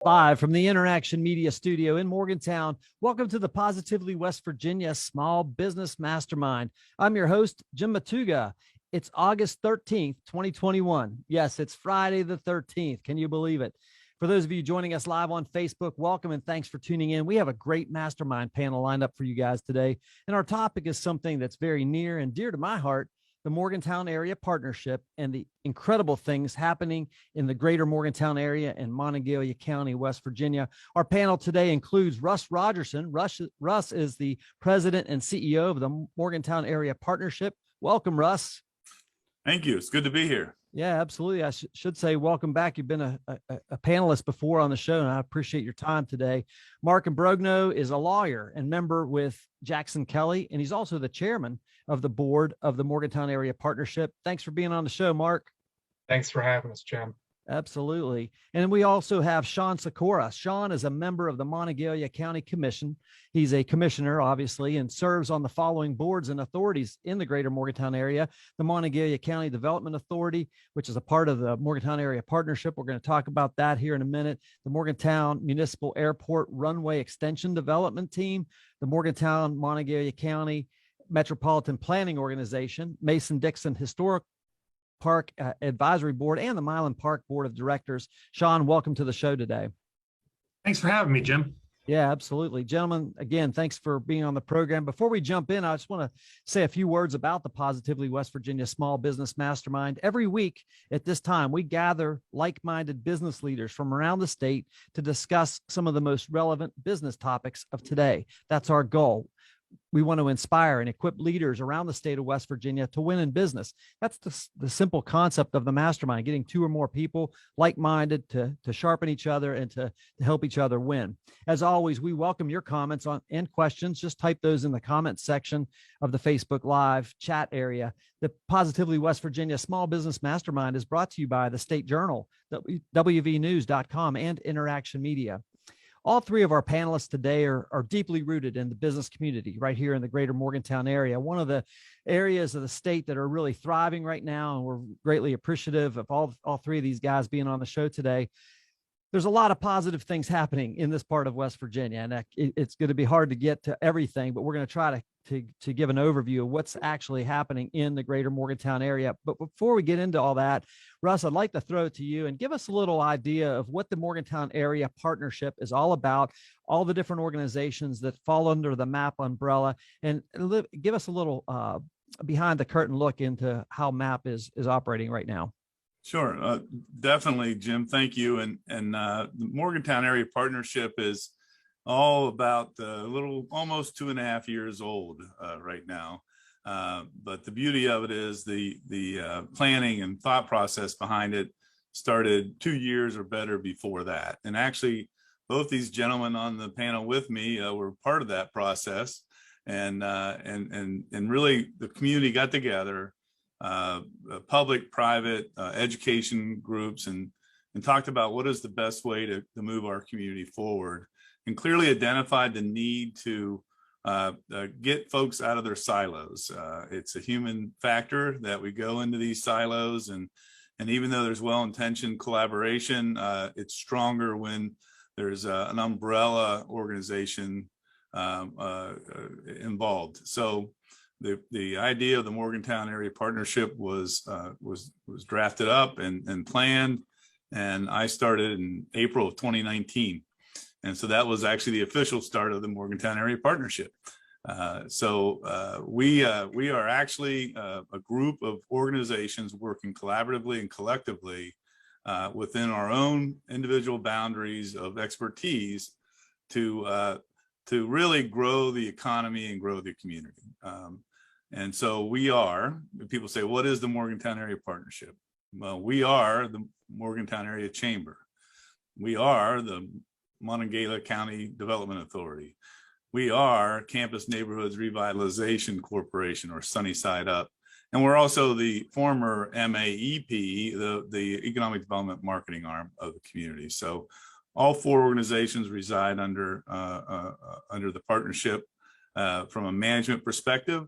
Live from the Interaction Media Studio in Morgantown. Welcome to the Positively West Virginia Small Business Mastermind. I'm your host, Jim Matuga. It's August 13th, 2021. Yes, it's Friday the 13th. Can you believe it? For those of you joining us live on Facebook, welcome and thanks for tuning in. We have a great mastermind panel lined up for you guys today. And our topic is something that's very near and dear to my heart, the Morgantown Area Partnership and the incredible things happening in the greater Morgantown area and Monongalia County, West Virginia. Our panel today includes Russ Rogerson. Russ is the president and CEO of the Morgantown Area Partnership. Welcome, Russ. Thank you. It's good to be here. Yeah, absolutely. I should say welcome back. You've been a panelist before on the show, and I appreciate your time today. Mark Imbrogno is a lawyer and member with Jackson Kelly, and he's also the chairman of the board of the Morgantown Area Partnership. Thanks for being on the show, Mark. Thanks for having us, Jim. Absolutely. And we also have Sean Sikora. Sean is a member of the Monongalia County Commission. He's a commissioner, obviously, and serves on the following boards and authorities in the greater Morgantown area: the Monongalia County Development Authority, which is a part of the Morgantown Area Partnership. We're going to talk about that here in a minute. The Morgantown Municipal Airport Runway Extension Development Team, the Morgantown Monongalia County Metropolitan Planning Organization, Mason-Dixon Historic Park Advisory Board, and the Milan Park Board of Directors. Sean, welcome to the show today. Thanks for having me, Jim. Yeah, absolutely. Gentlemen, again, thanks for being on the program. Before we jump in, I just want to say a few words about the Positively West Virginia Small Business Mastermind. Every week at this time, we gather like-minded business leaders from around the state to discuss some of the most relevant business topics of today. That's our goal. We want to inspire and equip leaders around the state of West Virginia to win in business. That's the simple concept of the mastermind, getting two or more people like-minded to sharpen each other and to help each other win. As always, we welcome your comments and questions. Just type those in the comments section of the Facebook Live chat area. The Positively West Virginia Small Business Mastermind is brought to you by the State Journal, WVNews.com, and Interaction Media. All three of our panelists today are deeply rooted in the business community right here in the greater Morgantown area, one of the areas of the state that are really thriving right now. And we're greatly appreciative of all three of these guys being on the show today. There's a lot of positive things happening in this part of West Virginia, and it's going to be hard to get to everything, but we're going to try to give an overview of what's actually happening in the greater Morgantown area. But before we get into all that, Russ, I'd like to throw it to you and give us a little idea of what the Morgantown Area Partnership is all about, all the different organizations that fall under the MAP umbrella, and give us a little behind the curtain look into how MAP is operating right now. Sure. Definitely, Jim. Thank you. And the Morgantown Area Partnership is all about almost 2.5 years old right now. But the beauty of it is the planning and thought process behind it started 2 years or better before that. And actually, both these gentlemen on the panel with me were part of that process. And really, the community got together. Public, private, education groups, and talked about what is the best way to move our community forward, and clearly identified the need to get folks out of their silos. It's a human factor that we go into these silos, and even though there's well-intentioned collaboration, it's stronger when there's an umbrella organization involved. So the idea of the Morgantown Area Partnership was drafted up and planned, and I started in April of 2019, and so that was actually the official start of the Morgantown Area Partnership. We are actually a group of organizations working collaboratively and collectively within our own individual boundaries of expertise to really grow the economy and grow the community. And so people say, what is the Morgantown Area Partnership? Well, we are the Morgantown Area Chamber. We are the Monongalia County Development Authority. We are Campus Neighborhoods Revitalization Corporation, or Sunnyside Up. And we're also the former MAEP, the Economic Development Marketing arm of the community. So all four organizations reside under the partnership from a management perspective.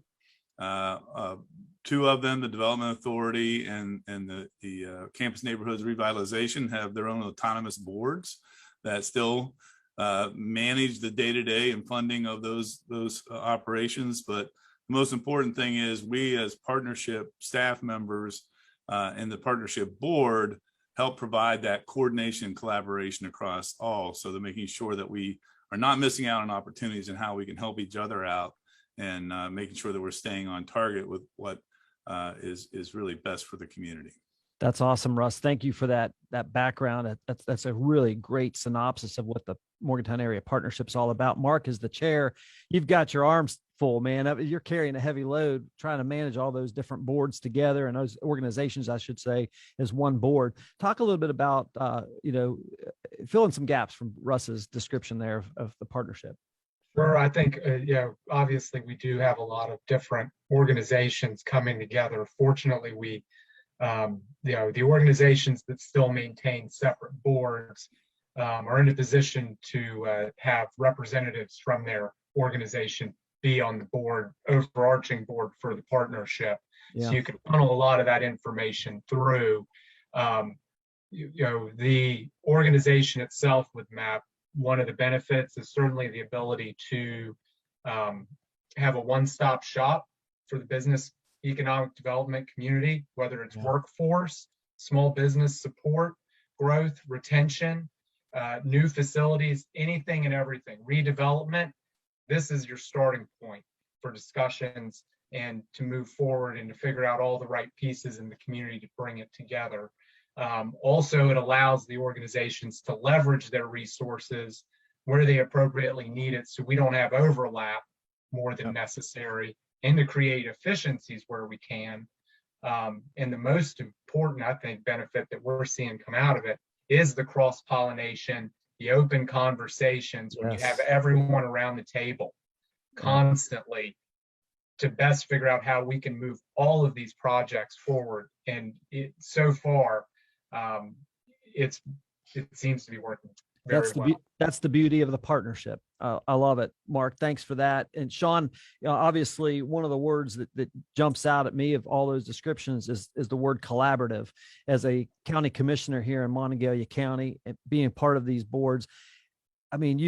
Two of them, the Development Authority and the Campus Neighborhoods Revitalization, have their own autonomous boards that still manage the day-to-day and funding of those operations. But the most important thing is we as partnership staff members and the partnership board help provide that coordination and collaboration across all, so they're making sure that we are not missing out on opportunities and how we can help each other out, and making sure that we're staying on target with what is really best for the community. That's awesome, Russ. Thank you for that background. That's a really great synopsis of what the Morgantown Area Partnership is all about. Mark is the chair. You've got your arms full, man. You're carrying a heavy load trying to manage all those different boards together, and those organizations, I should say, as one board. Talk a little bit about, fill in some gaps from Russ's description there of the partnership. Sure. I think, obviously we do have a lot of different organizations coming together. Fortunately, we the organizations that still maintain separate boards are in a position to have representatives from their organization be on the board, overarching board for the partnership. Yeah. So you can funnel a lot of that information through. The organization itself with MAP, one of the benefits is certainly the ability to have a one-stop shop for the business economic development community, whether it's workforce, small business support, growth, retention, new facilities, anything and everything, redevelopment. This is your starting point for discussions and to move forward and to figure out all the right pieces in the community to bring it together. Also, it allows the organizations to leverage their resources where they appropriately need it, so we don't have overlap more than necessary, and to create efficiencies where we can. And the most important, I think, benefit that we're seeing come out of it is the cross-pollination, the open conversations, when you have everyone around the table constantly to best figure out how we can move all of these projects forward. And so far, it seems to be working very well. That's the beauty of the partnership. I love it, Mark. Thanks for that. And Sean, obviously one of the words that jumps out at me of all those descriptions is the word collaborative. As a county commissioner here in Monongalia County, and being part of these boards, I mean,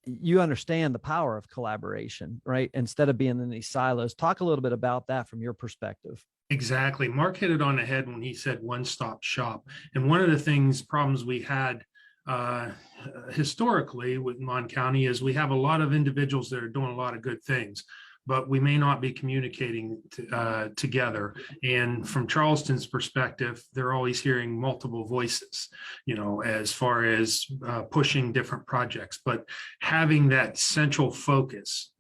you understand the power of collaboration, right? Instead of being in these silos. Talk a little bit about that from your perspective. Exactly. Mark hit it on the head when he said one-stop shop. And one of the problems we had historically with Mon County is we have a lot of individuals that are doing a lot of good things, but we may not be communicating together. And from Charleston's perspective, they're always hearing multiple voices, as far as pushing different projects, but having that central focus.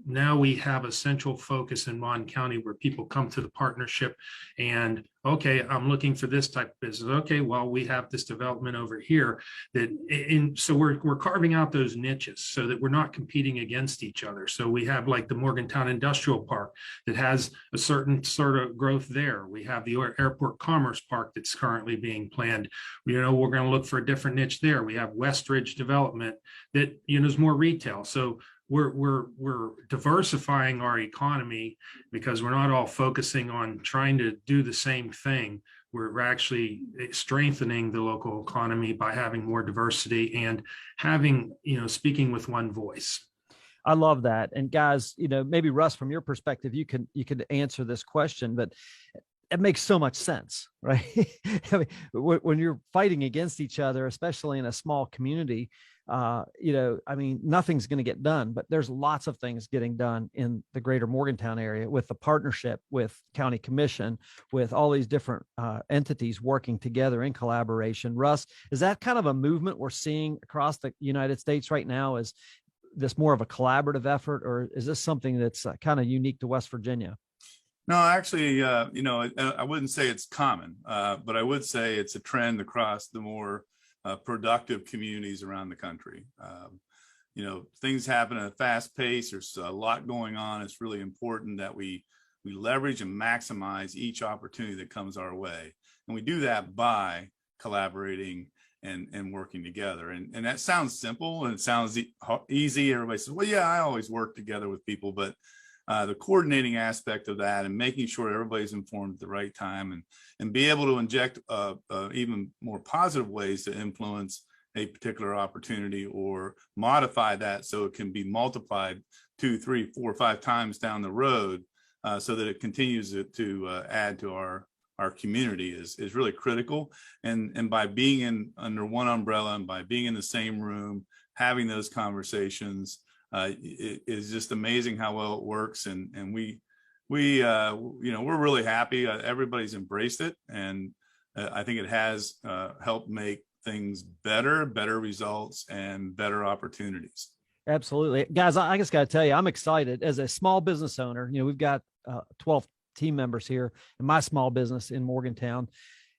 Now we have a central focus in Mon County where people come to the partnership and, okay, I'm looking for this type of business. Okay, well, we have this development over here so we're carving out those niches so that we're not competing against each other. So we have like the Morgantown Industrial Park that has a certain sort of growth there. We have the Airport Commerce Park that's currently being planned. We're going to look for a different niche there. We have Westridge Development that, is more retail. So we're diversifying our economy because we're not all focusing on trying to do the same thing. We're actually strengthening the local economy by having more diversity and having, speaking with one voice. I love that. And guys, maybe Russ, from your perspective, you could answer this question, but it makes so much sense, right? I mean, when you're fighting against each other, especially in a small community, nothing's going to get done, but there's lots of things getting done in the greater Morgantown area with the partnership, with county commission, with all these different entities working together in collaboration. Russ, is that kind of a movement we're seeing across the United States right now? Is this more of a collaborative effort, or is this something that's kind of unique to West Virginia? No, actually, I wouldn't say it's common, but I would say it's a trend across the more productive communities around the country. Things happen at a fast pace. There's a lot going on. It's really important that we leverage and maximize each opportunity that comes our way. And we do that by collaborating and working together. And that sounds simple and it sounds easy. Everybody says, well, yeah, I always work together with people, but the coordinating aspect of that and making sure everybody's informed at the right time and be able to inject even more positive ways to influence a particular opportunity or modify that so it can be multiplied 2, 3, 4, 5 times down the road, so that it continues to add to our community is really critical. And by being under one umbrella and by being in the same room, having those conversations, it is just amazing how well it works. And we we're really happy. Everybody's embraced it, and I think it has helped make things better results, and better opportunities. Absolutely. Guys, I just got to tell you, I'm excited as a small business owner. We've got 12 team members here in my small business in Morgantown.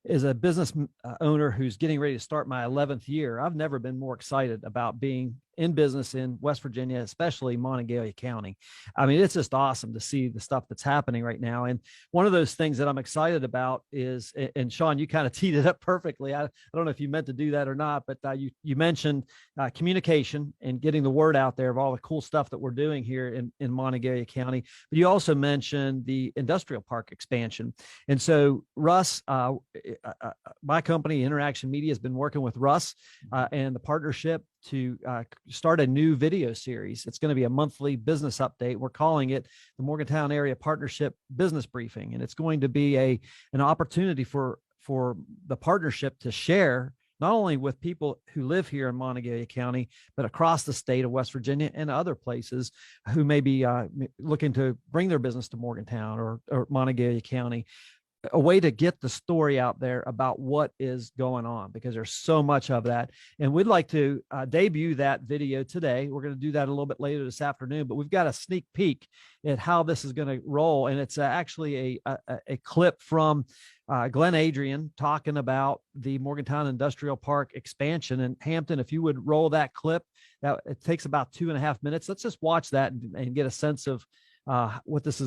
As a business owner who's getting ready to start my 11th year, I've never been more excited about being in business in West Virginia, especially Montague County. I mean, it's just awesome to see the stuff that's happening right now. And one of those things that I'm excited about is, and Sean, you kind of teed it up perfectly. I don't know if you meant to do that or not, but you mentioned communication and getting the word out there of all the cool stuff that we're doing here in Montague County. But you also mentioned the industrial park expansion. And so Russ, my company, Interaction Media, has been working with Russ and the partnership to start a new video series. It's going to be a monthly business update. We're calling it the Morgantown Area Partnership Business Briefing. And it's going to be an opportunity for the partnership to share not only with people who live here in Montague County, but across the state of West Virginia and other places who may be looking to bring their business to Morgantown or Montague County. A way to get the story out there about what is going on, because there's so much of that. And we'd like to debut that video today. We're going to do that a little bit later this afternoon, but we've got a sneak peek at how this is going to roll. And it's actually a clip from Glenn Adrian talking about the Morgantown Industrial Park expansion. And Hampton, if you would roll that clip, it takes about 2.5 minutes. Let's just watch that and get a sense of what this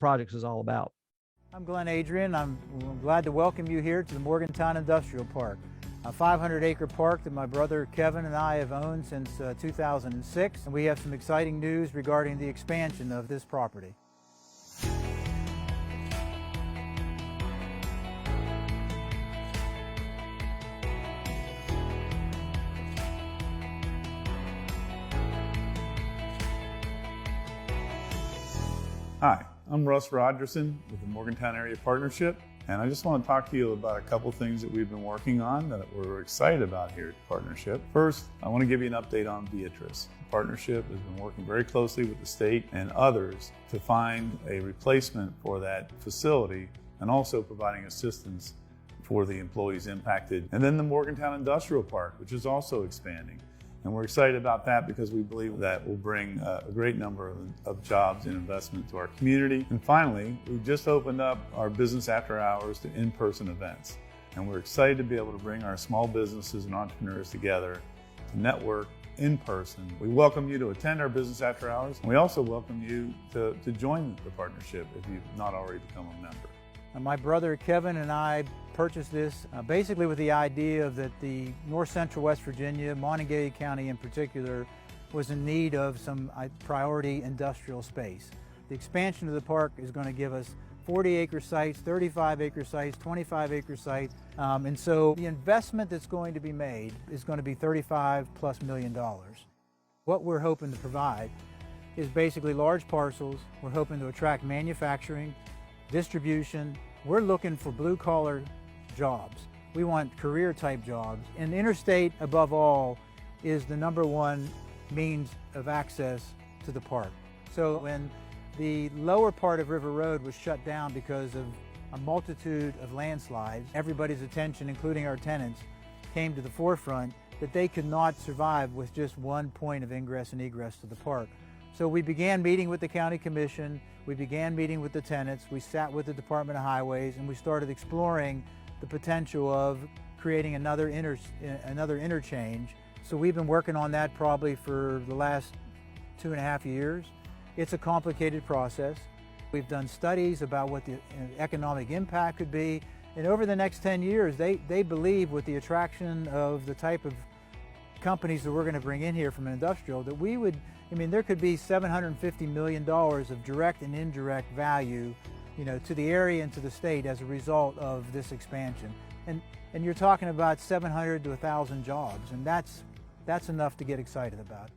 project is all about. I'm Glenn Adrian. I'm glad to welcome you here to the Morgantown Industrial Park, a 500-acre park that my brother Kevin and I have owned since 2006, and we have some exciting news regarding the expansion of this property. Hi, I'm Russ Rodgerson with the Morgantown Area Partnership, and I just want to talk to you about a couple things that we've been working on that we're excited about here at the partnership. First, I want to give you an update on Beatrice. The partnership has been working very closely with the state and others to find a replacement for that facility, and also providing assistance for the employees impacted. And then the Morgantown Industrial Park, which is also expanding. And we're excited about that because we believe that will bring a great number of jobs and investment to our community. And finally, we've just opened up our business after hours to in-person events. And we're excited to be able to bring our small businesses and entrepreneurs together to network in person. We welcome you to attend our business after hours. And we also welcome you to join the partnership if you've not already become a member. My brother Kevin and I purchased this basically with the idea that the north central West Virginia, Montague County in particular, was in need of some priority industrial space. The expansion of the park is going to give us 40-acre sites, 35-acre sites, 25-acre sites, and so the investment that's going to be made is going to be $35+ million. What we're hoping to provide is basically large parcels. We're hoping to attract manufacturing, distribution. We're looking for blue-collar jobs. We want career-type jobs. And the interstate, above all, is the #1 means of access to the park. So when the lower part of River Road was shut down because of a multitude of landslides, everybody's attention, including our tenants, came to the forefront that they could not survive with just one point of ingress and egress to the park. So we began meeting with the county commission, we began meeting with the tenants, we sat with the Department of Highways, and we started exploring the potential of creating another interchange. So we've been working on that probably for the last 2.5 years. It's a complicated process. We've done studies about what the economic impact could be, and over the next 10 years, they believe with the attraction of the type of companies that we're going to bring in here from an industrial, that we would, there could be $750 million of direct and indirect value, to the area and to the state as a result of this expansion. and you're talking about 700 to 1,000 jobs, and that's enough to get excited about.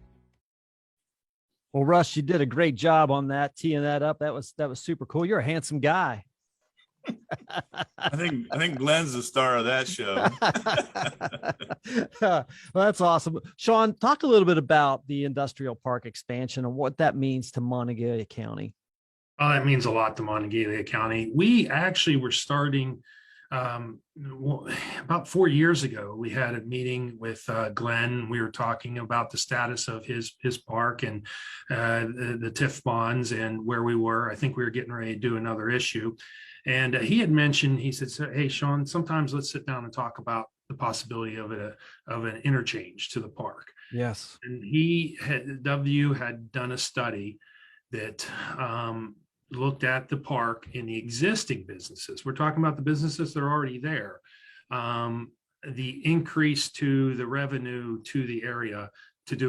Well, Russ, you did a great job on that, teeing that up. That was super cool. You're a handsome guy. I think Glenn's the star of that show. Well, that's awesome. Sean, talk a little bit about the industrial park expansion and what that means to Montague County. Oh, that means a lot to Montague County. We actually were starting about 4 years ago. We had a meeting with Glenn. We were talking about the status of his park and the TIF bonds and where we were. I think we were getting ready to do another issue. And he had mentioned, he said, hey, Sean, sometimes let's sit down and talk about the possibility of an interchange to the park. Yes. And W had done a study that looked at the park in the existing businesses. We're talking about the businesses that are already there. The increase to the revenue to the area have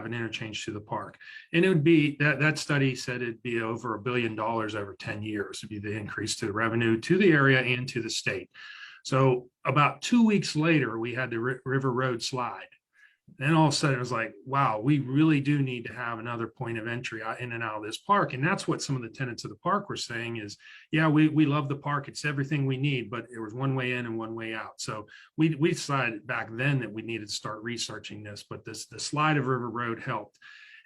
an interchange to the park. And it would be that study said it'd be over $1 billion over 10 years would be the increase to the revenue to the area and to the state. So about 2 weeks later, we had the River Road slide. Then all of a sudden it was like, wow, we really do need to have another point of entry in and out of this park. And that's what some of the tenants of the park were saying is, yeah, we love the park. It's everything we need, but there was one way in and one way out. So we decided back then that we needed to start researching this, but the slide of River Road helped.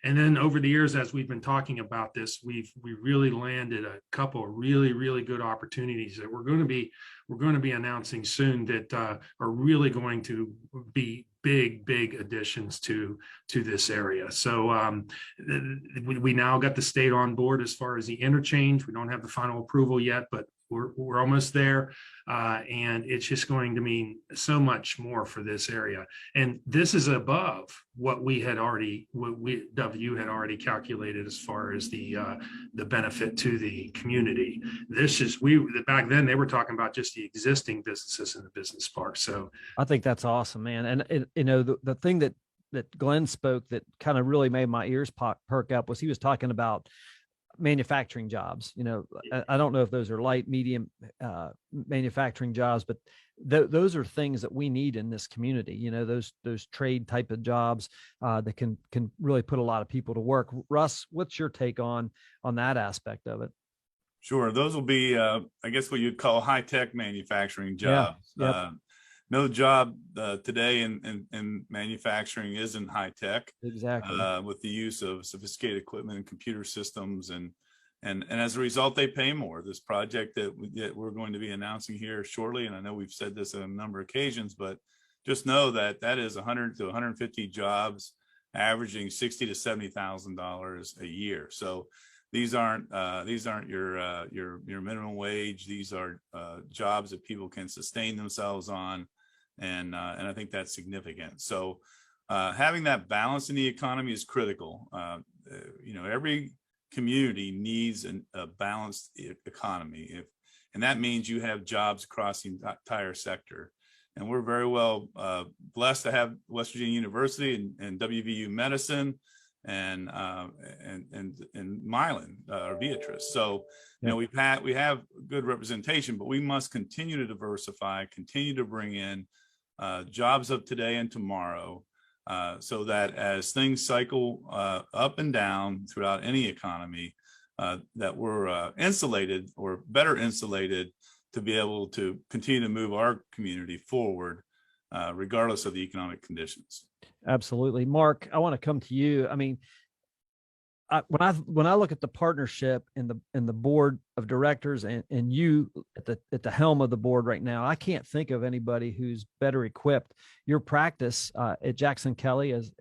And then over the years, as we've been talking about this, we really landed a couple of really, really good opportunities that we're going to be announcing soon that are really going to be big additions to this area. So we now got the state on board as far as the interchange. We don't have the final approval yet, but we're almost there. And it's just going to mean so much more for this area. And this is above what W had already calculated as far as the benefit to the community. Back then they were talking about just the existing businesses in the business park. So I think that's awesome, man. And the thing that Glenn spoke that kind of really made my ears perk up was he was talking about manufacturing jobs. I don't know if those are light, medium manufacturing jobs, but those are things that we need in this community. Those trade type of jobs that can really put a lot of people to work. Russ, what's your take on that aspect of it? Sure. Those will be, I guess, what you'd call high-tech manufacturing jobs. Yeah. Yep. No job today in manufacturing isn't high tech. Exactly. With the use of sophisticated equipment and computer systems, and as a result, they pay more. This project that we're going to be announcing here shortly, and I know we've said this on a number of occasions, but just know that is 100 to 150 jobs, averaging $60,000 to $70,000 a year. So these aren't your minimum wage. These are jobs that people can sustain themselves on. And I think that's significant. So having that balance in the economy is critical. Every community needs a balanced economy, and that means you have jobs across the entire sector. And we're very well blessed to have West Virginia University and WVU Medicine and Milan or Beatrice. So we have good representation, but we must continue to diversify, continue to bring in jobs of today and tomorrow, so that as things cycle up and down throughout any economy, that we're insulated or better insulated to be able to continue to move our community forward, regardless of the economic conditions. Absolutely. Mark, I want to come to you. I mean, when I look at the partnership and the board of directors and you at the helm of the board right now, I can't think of anybody who's better equipped. Your practice at Jackson Kelly as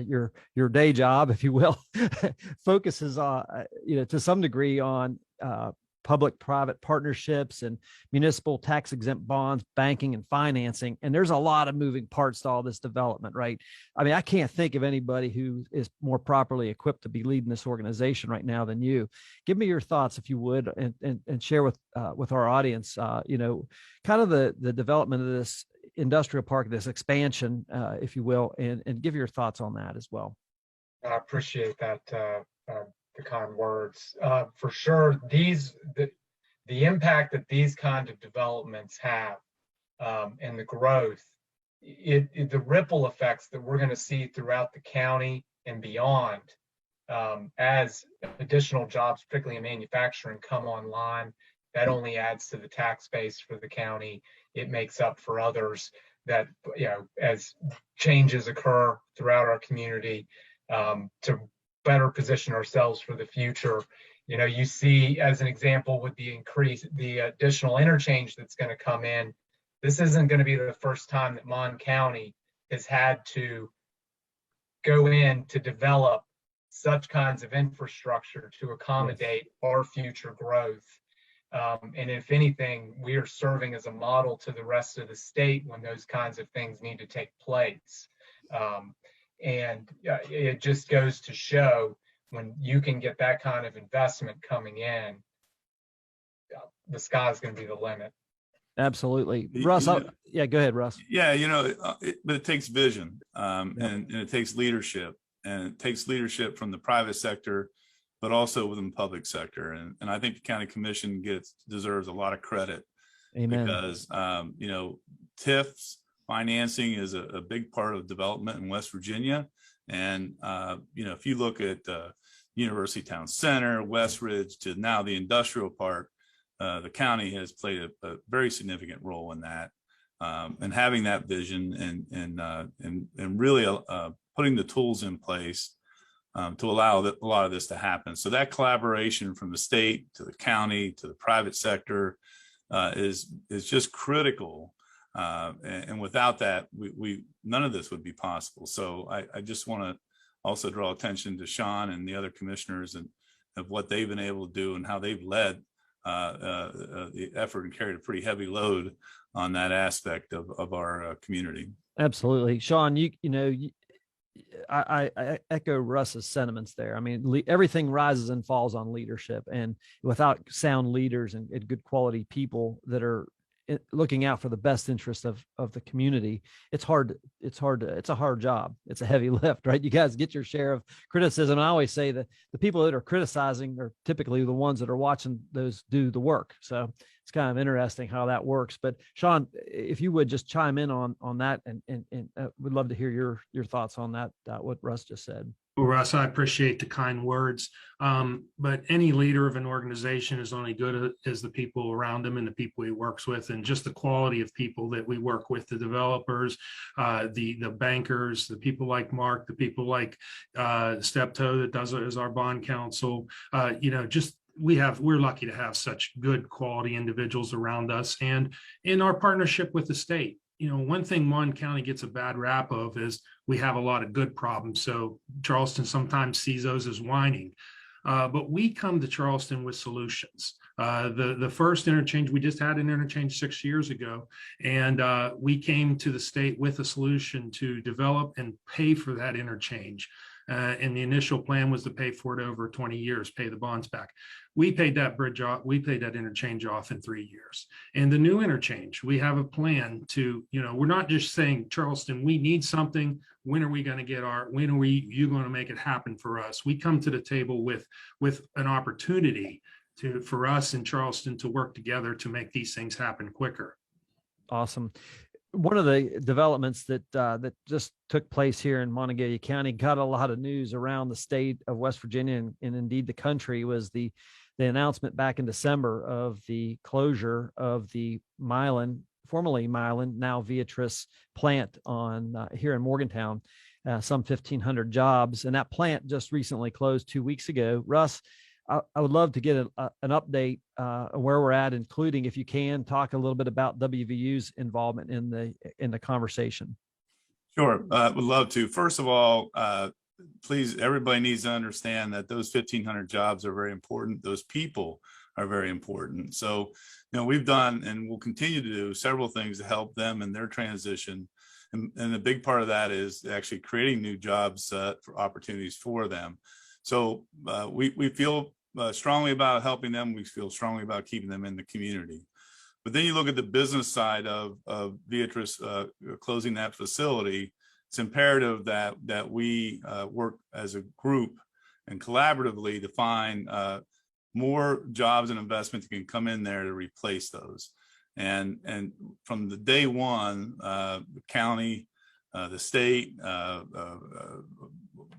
your day job, if you will, focuses to some degree on public-private partnerships and municipal tax-exempt bonds, banking and financing. And there's a lot of moving parts to all this development, right? I mean, I can't think of anybody who is more properly equipped to be leading this organization right now than you. Give me your thoughts, if you would, and share with our audience, kind of the development of this industrial park, this expansion, if you will, and give your thoughts on that as well. I appreciate that. The kind words. For sure, the impact that these kind of developments have, and the growth, the ripple effects that we're going to see throughout the county and beyond, as additional jobs, particularly in manufacturing, come online, that only adds to the tax base for the county. It makes up for others that, as changes occur throughout our community, to better position ourselves for the future. You see, as an example, with the additional interchange that's going to come in, this isn't going to be the first time that Mon County has had to go in to develop such kinds of infrastructure to accommodate our future growth. And if anything, we are serving as a model to the rest of the state when those kinds of things need to take place. And it just goes to show, when you can get that kind of investment coming in, the sky's going to be the limit. Absolutely. Russ, yeah, go ahead, Russ. Yeah, but it takes vision, and it takes leadership, and it takes leadership from the private sector, but also within the public sector. And I think the county commission deserves a lot of credit. Amen. Because, TIFs financing is a big part of development in West Virginia. And, if you look at University Town Center, West Ridge, to now the industrial park, the county has played a very significant role in that, and having that vision and really putting the tools in place to allow a lot of this to happen. So that collaboration from the state to the county to the private sector is just critical. And without that, we none of this would be possible. So I just want to also draw attention to Sean and the other commissioners and of what they've been able to do and how they've led the effort and carried a pretty heavy load on that aspect of our community. Absolutely. Sean, I echo Russ's sentiments there. I mean, everything rises and falls on leadership, and without sound leaders and good quality people that are looking out for the best interest of the community, it's a hard job. It's a heavy lift, right? You guys get your share of criticism. I always say that the people that are criticizing are typically the ones that are watching those do the work. So it's kind of interesting how that works. But Sean, if you would just chime in on that, and would love to hear your thoughts on that, what Russ just said. Well, Russ, I appreciate the kind words. But any leader of an organization is only good as the people around him and the people he works with, and just the quality of people that we work with, the developers, the bankers, the people like Mark, the people like Steptoe that does it as our bond counsel. We're lucky to have such good quality individuals around us, and in our partnership with the state. One thing Mon County gets a bad rap of is we have a lot of good problems. So Charleston sometimes sees those as whining, but we come to Charleston with solutions. The first interchange, we just had an interchange 6 years ago, and we came to the state with a solution to develop and pay for that interchange. And the initial plan was to pay for it over 20 years, pay the bonds back. We paid that bridge off, we paid that interchange off in 3 years. And the new interchange, we have a plan to, we're not just saying, Charleston, we need something. When are we going to get you going to make it happen for us? We come to the table with an opportunity for us in Charleston to work together to make these things happen quicker. Awesome. One of the developments that just took place here in Montague County, got a lot of news around the state of West Virginia and indeed the country, was the announcement back in December of the closure of the formerly Milan, now Beatrice plant here in Morgantown, some 1,500 jobs. And that plant just recently closed 2 weeks ago. Russ, I would love to get an update where we're at, including, if you can, talk a little bit about WVU's involvement in the conversation. Sure, would love to. First of all, please, everybody needs to understand that those 1,500 jobs are very important. Those people are very important. So, we've done and will continue to do several things to help them in their transition. And a big part of that is actually creating new jobs for opportunities for them. So we feel strongly about helping them. We feel strongly about keeping them in the community. But then you look at the business side of Beatrice closing that facility. It's imperative that we work as a group and collaboratively to find more jobs and investment can come in there to replace those. And from the day one, the county, the state,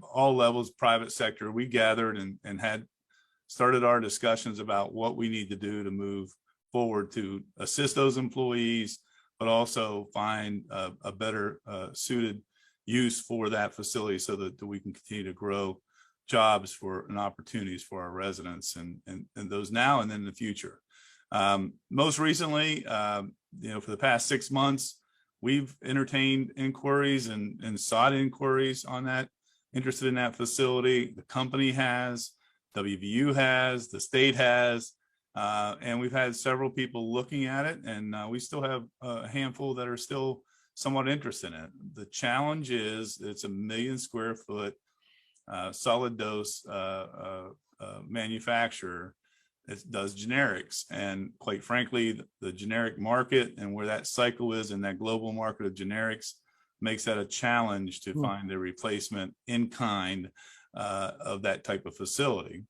all levels, private sector, we gathered and had started our discussions about what we need to do to move forward to assist those employees, but also find a better suited use for that facility so that we can continue to grow jobs for and opportunities for our residents and those now and then in the future. Most recently, for the past 6 months, we've entertained inquiries and sought inquiries on that, interested in that facility. The company has, WVU has, the state has, and we've had several people looking at it, and we still have a handful that are still somewhat interested in it. The challenge is it's a 1 million square foot solid dose manufacturer. It does generics, and quite frankly, the generic market and where that cycle is in that global market of generics makes that a challenge to find a replacement in kind of that type of facility.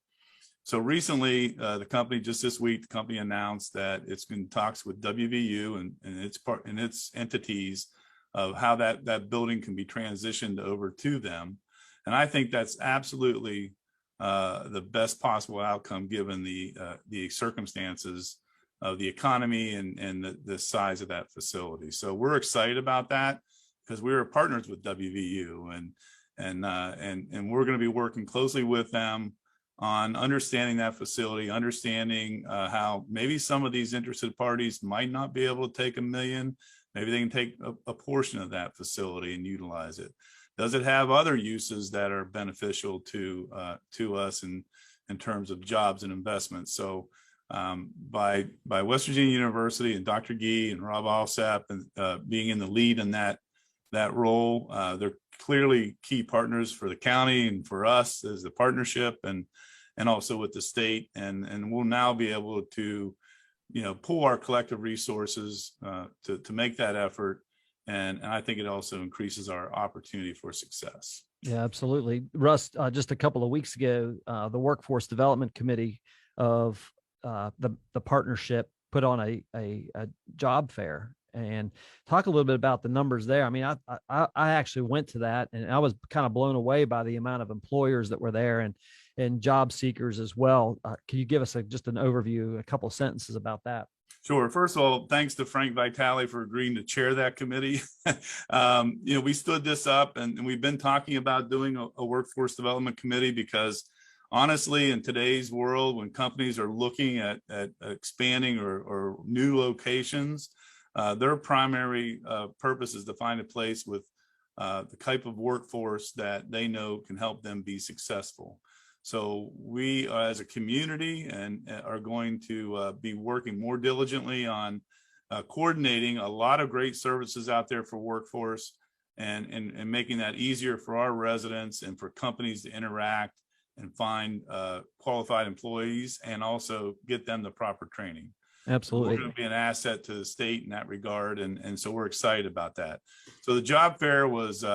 So recently, the company, just this week, the company announced that it's in talks with WVU and its entities of how that building can be transitioned over to them. And I think that's absolutely the best possible outcome given the circumstances of the economy and the size of that facility. So we're excited about that because we were partners with WVU and we're going to be working closely with them on understanding that facility, understanding how maybe some of these interested parties might not be able to take 1 million. Maybe they can take a portion of that facility and utilize it. Does it have other uses that are beneficial to us in terms of jobs and investments? So by West Virginia University and Dr. Gee and Rob Alsap and being in the lead in that role, they're clearly key partners for the county and for us as the partnership and also with the state. And we'll now be able to, pull our collective resources to make that effort. And I think it also increases our opportunity for success. Yeah, absolutely. Russ, just a couple of weeks ago, the Workforce Development Committee of the partnership put on a job fair and talk a little bit about the numbers there. I mean, I actually went to that and I was kind of blown away by the amount of employers that were there and job seekers as well. Can you give us just an overview, a couple of sentences about that? Sure. First of all, thanks to Frank Vitale for agreeing to chair that committee. We stood this up and we've been talking about doing a workforce development committee because honestly, in today's world, when companies are looking at expanding or new locations, their primary purpose is to find a place with the type of workforce that they know can help them be successful. So we as a community are going to be working more diligently on coordinating a lot of great services out there for workforce and making that easier for our residents and for companies to interact and find qualified employees and also get them the proper training. Absolutely. We're going to be an asset to the state in that regard. And so we're excited about that. So the job fair was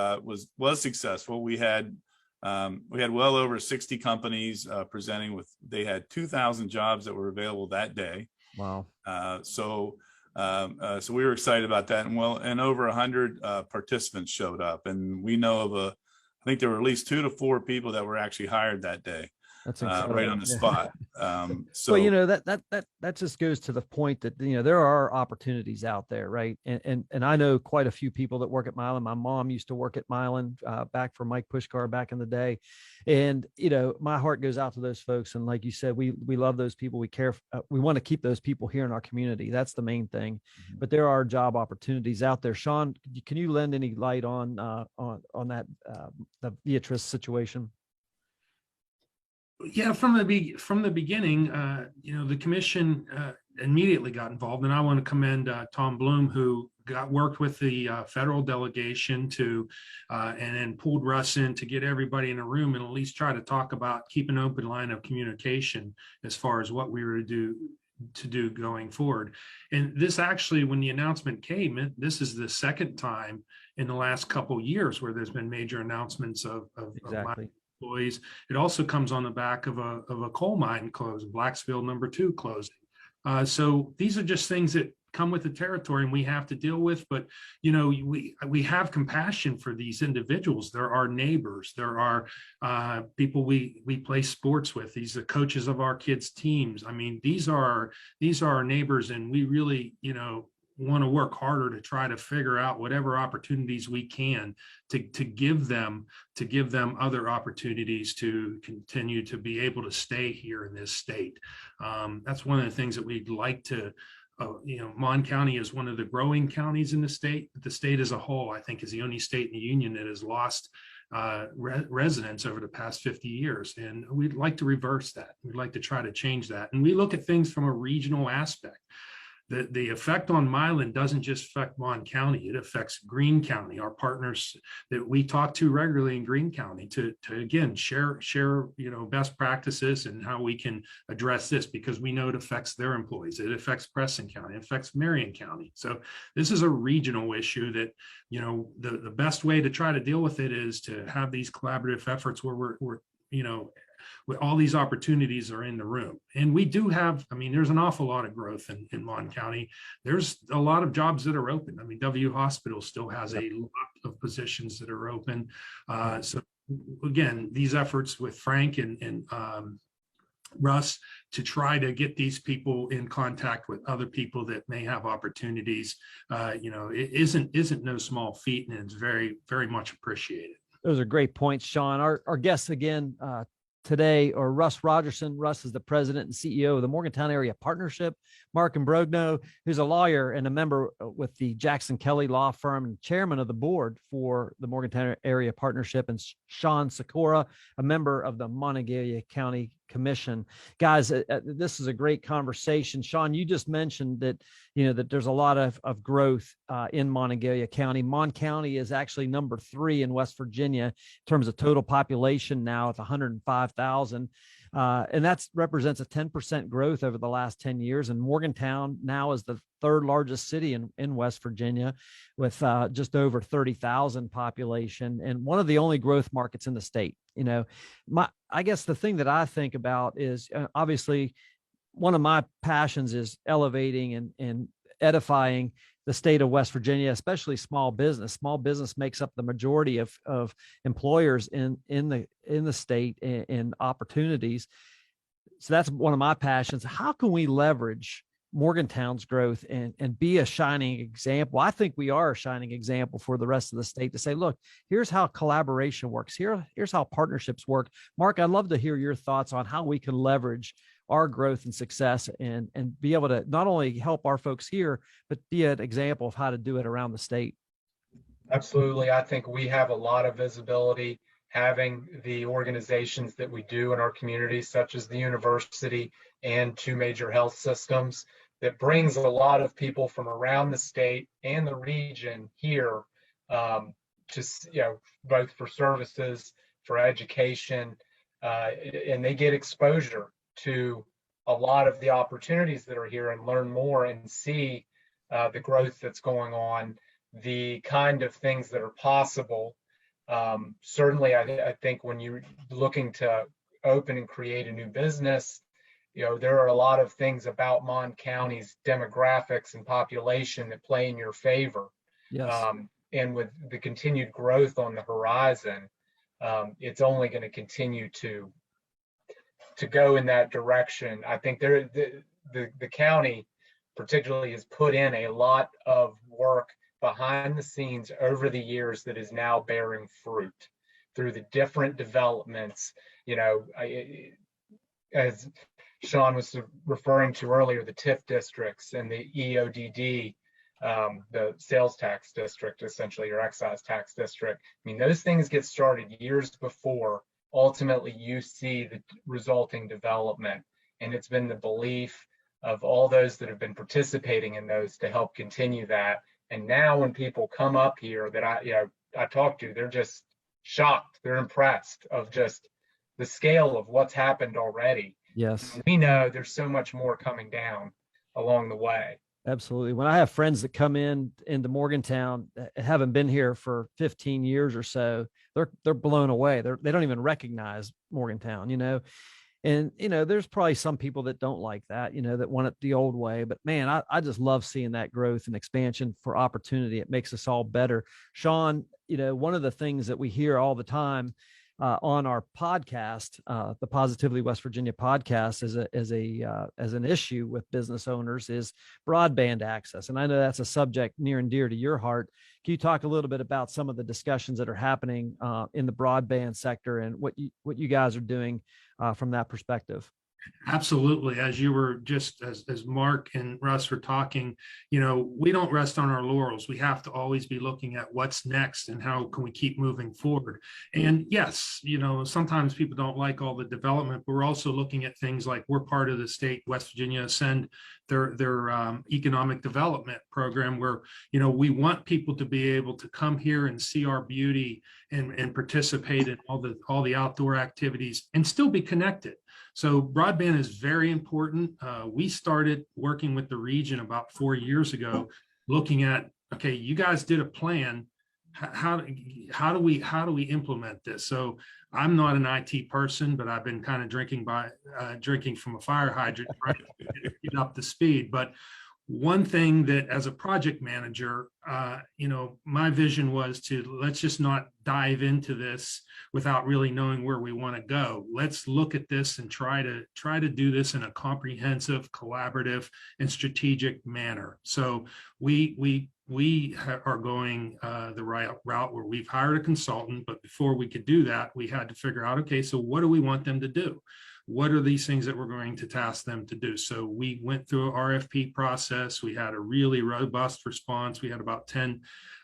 successful. We had well over 60 companies presenting they had 2,000 jobs that were available that day. Wow. So we were excited about that. And over 100 participants showed up. And we know of I think there were at least 2 to 4 people that were actually hired that day. That's right on the spot. So that just goes to the point that there are opportunities out there, right? And I know quite a few people that work at Milan. My mom used to work at Milan back for Mike Pushkar back in the day, and my heart goes out to those folks. And like you said, we love those people. We care. We want to keep those people here in our community. That's the main thing. Mm-hmm. But there are job opportunities out there. Sean, can you lend any light on that the Beatrice situation? Yeah, from the beginning, the commission immediately got involved, and I want to commend Tom Bloom, who worked with the federal delegation and then pulled Russ in to get everybody in a room and at least try to talk about keep an open line of communication as far as what we were to do going forward. And this actually, when the announcement came, this is the second time in the last couple of years where there's been major announcements of exactly. employees. It also comes on the back of a coal mine closing, Blacksfield #2 closing. So these are just things that come with the territory and we have to deal with. But, you know, we have compassion for these individuals. There are neighbors. There are people we play sports with. These are coaches of our kids' teams. I mean, these are our neighbors, and we really, you know, want to work harder to try to figure out whatever opportunities we can to give them other opportunities to continue to be able to stay here in this state. That's one of the things that we'd like to, you know, Mon County is one of the growing counties in the state, but the state as a whole, I think, is the only state in the union that has lost residents over the past 50 years. And we'd like to reverse that. We'd like to try to change that. And we look at things from a regional aspect. The effect on Milan doesn't just affect Mon County, it affects Greene County, our partners that we talk to regularly in Greene County to again, share, you know, best practices and how we can address this, because we know it affects their employees. It affects Preston County, it affects Marion County. So this is a regional issue that, you know, the best way to try to deal with it is to have these collaborative efforts where we're you know, all these opportunities are in the room. And we do have, I mean, there's an awful lot of growth in Mon County. There's a lot of jobs that are open. I mean, W Hospital still has a lot of positions that are open. So again, these efforts with Frank and Russ to try to get these people in contact with other people that may have opportunities, you know, it isn't no small feat, and it's very, very much appreciated. Those are great points, Sean. Our guests again today are Russ Rogerson. Russ is the president and CEO of the Morgantown Area Partnership. Mark Imbrogno, who's a lawyer and a member with the Jackson Kelly Law Firm and chairman of the board for the Morgantown Area Partnership, and Sean Sikora, a member of the Montague County Commission. Guys, this is a great conversation. Sean, you just mentioned that, you know, that there's a lot of growth in Montague County. Mon County is actually number 3 in West Virginia in terms of total population now with 105,000. And that represents a 10% growth over the last 10 years. And Morgantown now is the 3rd largest city in West Virginia with just over 30,000 population, and one of the only growth markets in the state. You know, I guess the thing that I think about is obviously one of my passions is elevating and edifying the state of West Virginia, especially small business. Small business makes up the majority of employers in the state and opportunities. So that's one of my passions. How can we leverage Morgantown's growth and be a shining example? I think we are a shining example for the rest of the state to say, look, here's how collaboration works. Here's how partnerships work. Mark, I'd love to hear your thoughts on how we can leverage our growth and success and be able to not only help our folks here, but be an example of how to do it around the state. Absolutely. I think we have a lot of visibility having the organizations that we do in our community, such as the university and 2 major health systems, that brings a lot of people from around the state and the region here, just, you know, both for services, for education, and they get exposure to a lot of the opportunities that are here and learn more and see the growth that's going on, the kind of things that are possible. Certainly, I think when you're looking to open and create a new business, you know, there are a lot of things about Mon County's demographics and population that play in your favor. Yes. And with the continued growth on the horizon, it's only going to continue to go in that direction. I think the county particularly has put in a lot of work behind the scenes over the years that is now bearing fruit through the different developments. You know, as Sean was referring to earlier, the TIF districts and the EODD, the sales tax district, essentially, your excise tax district. I mean, those things get started years before ultimately you see the resulting development. And it's been the belief of all those that have been participating in those to help continue that. And now when people come up here that I talk to, they're just shocked. They're impressed of just the scale of what's happened already. Yes. We know there's so much more coming down along the way. Absolutely. When I have friends that come into Morgantown, haven't been here for 15 years or so, they're blown away. They don't even recognize Morgantown, And, there's probably some people that don't like that, that want it the old way. But man, I just love seeing that growth and expansion for opportunity. It makes us all better. Sean, one of the things that we hear all the time on our podcast, the Positively West Virginia podcast, as an issue with business owners is broadband access. And I know that's a subject near and dear to your heart. Can you talk a little bit about some of the discussions that are happening in the broadband sector and what you guys are doing from that perspective? Absolutely. As you were just as Mark and Russ were talking, we don't rest on our laurels. We have to always be looking at what's next and how can we keep moving forward. And yes, sometimes people don't like all the development, but we're also looking at things like we're part of the state, West Virginia Ascend, their economic development program where, we want people to be able to come here and see our beauty and participate in all the outdoor activities and still be connected. So broadband is very important. We started working with the region about 4 years ago, looking at, okay, you guys did a plan. How do we implement this? So I'm not an IT person, but I've been kind of drinking from a fire hydrant, trying to get up to speed. But one thing that as a project manager, my vision was let's just not dive into this without really knowing where we want to go. Let's look at this and try to do this in a comprehensive, collaborative, and strategic manner. So we are going the right route where we've hired a consultant, but before we could do that, we had to figure out, okay, so what do we want them to do? What are these things that we're going to task them to do? So we went through an RFP process. We had a really robust response. We had about 10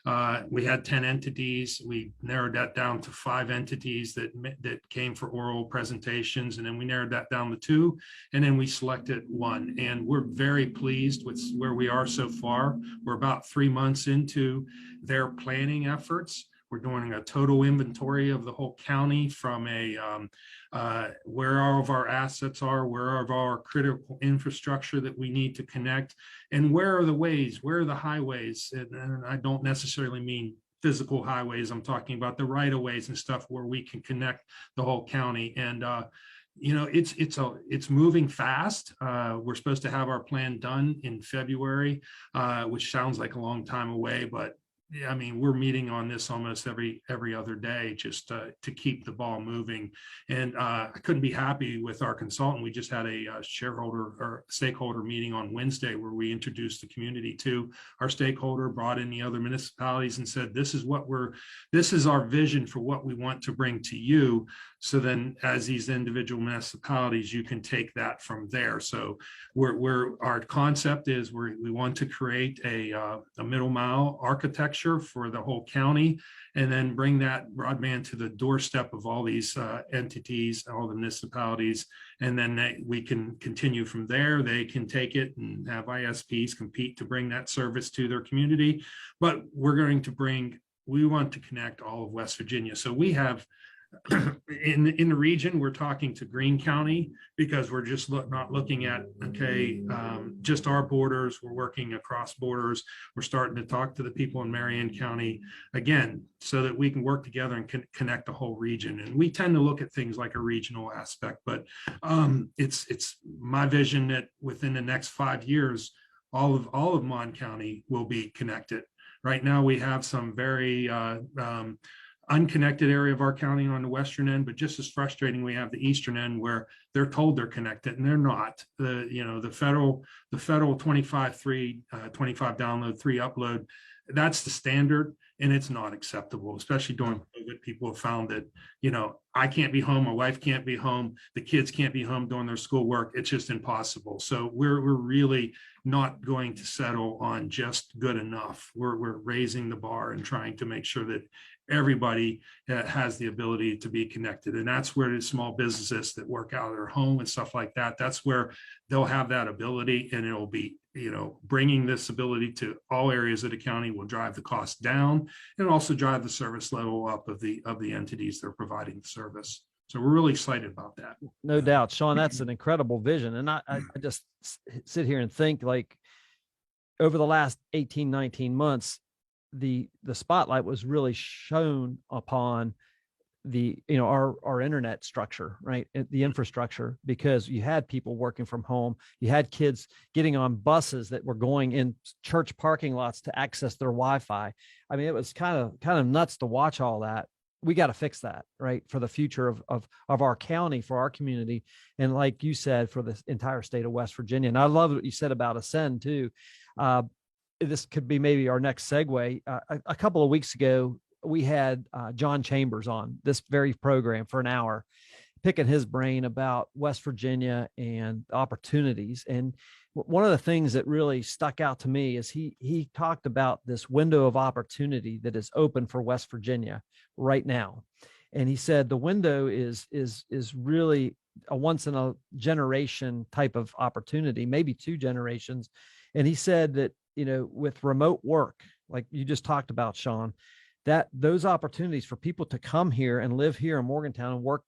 entities. We narrowed that down to 5 entities that came for oral presentations. And then we narrowed that down to 2. And then we selected 1. And we're very pleased with where we are so far. We're about 3 months into their planning efforts. We're doing a total inventory of the whole county from where all of our assets are, where all of our critical infrastructure that we need to connect, and where are the highways. And I don't necessarily mean physical highways. I'm talking about the right of ways and stuff where we can connect the whole county. And it's moving fast. We're supposed to have our plan done in February, which sounds like a long time away, but I mean, we're meeting on this almost every other day just to keep the ball moving. And I couldn't be happy with our consultant. We just had a shareholder or stakeholder meeting on Wednesday where we introduced the community to our stakeholder, brought in the other municipalities and said, this is our vision for what we want to bring to you. So then as these individual municipalities, you can take that from there. So our concept is we want to create a middle mile architecture for the whole county, and then bring that broadband to the doorstep of all these entities, all the municipalities, and then we can continue from there. They can take it and have ISPs compete to bring that service to their community. But we want to connect all of West Virginia. So we have in the region, we're talking to Greene County because we're just not looking at, just our borders. We're working across borders. We're starting to talk to the people in Marion County again, so that we can work together and connect the whole region. And we tend to look at things like a regional aspect, but it's my vision that within the next 5 years, all of Mon County will be connected. Right now, we have some very unconnected area of our county on the western end, but just as frustrating, we have the eastern end where they're told they're connected and they're not. The federal 25/3, 25 download, 3 upload, that's the standard, and it's not acceptable, especially during COVID. People have found that, I can't be home, my wife can't be home, the kids can't be home doing their schoolwork. It's just impossible. So we're really not going to settle on just good enough. We're raising the bar and trying to make sure that everybody has the ability to be connected. And that's where the small businesses that work out of their home and stuff like that, that's where they'll have that ability, and it'll be, bringing this ability to all areas of the county will drive the cost down and also drive the service level up of the entities that are providing the service. So we're really excited about that. No doubt, Sean, that's an incredible vision. And I just sit here and think, like, over the last 18, 19 months, the spotlight was really shown upon our internet structure, right? The infrastructure, because you had people working from home, you had kids getting on buses that were going in church parking lots to access their Wi-Fi. I mean, it was kind of nuts to watch all that. We got to fix that, right, for the future of our county, for our community, and like you said, for the entire state of West Virginia. And I love what you said about Ascend too. This could be maybe our next segue. A couple of weeks ago, we had John Chambers on this very program for an hour, picking his brain about West Virginia and opportunities. And one of the things that really stuck out to me is he talked about this window of opportunity that is open for West Virginia right now. And he said the window is really a once in a generation type of opportunity, maybe 2 generations. And he said that, with remote work, like you just talked about, Sean, that those opportunities for people to come here and live here in Morgantown and work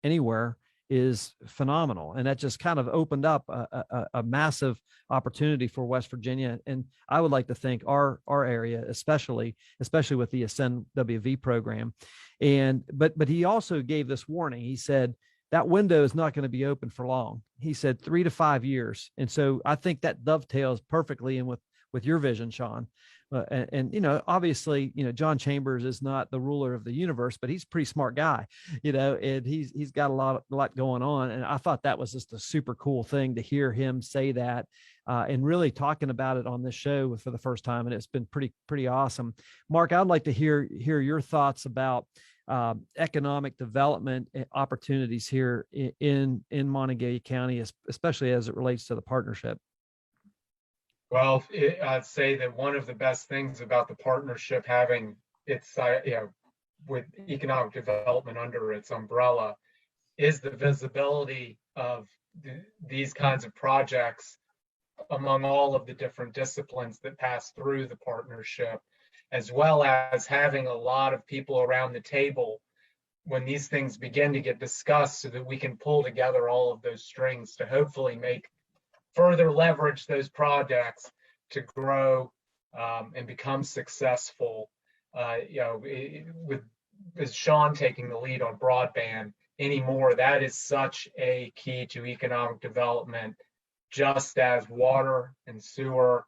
anywhere is phenomenal. And that just kind of opened up a massive opportunity for West Virginia. And I would like to think our area, especially with the Ascend WV program. But he also gave this warning. He said that window is not going to be open for long. He said 3 to 5 years. And so I think that dovetails perfectly in with your vision, Sean. Obviously, John Chambers is not the ruler of the universe, but he's a pretty smart guy, and he's got a lot going on. And I thought that was just a super cool thing to hear him say that, and really talking about it on this show for the first time. And it's been pretty awesome. Mark, I'd like to hear your thoughts about economic development opportunities here in Montague County, especially as it relates to the partnership. Well, I'd say that one of the best things about the partnership having its, with economic development under its umbrella, is the visibility of these kinds of projects among all of the different disciplines that pass through the partnership, as well as having a lot of people around the table when these things begin to get discussed, so that we can pull together all of those strings to hopefully further leverage those projects to grow and become successful. With Sean taking the lead on broadband anymore, that is such a key to economic development, just as water and sewer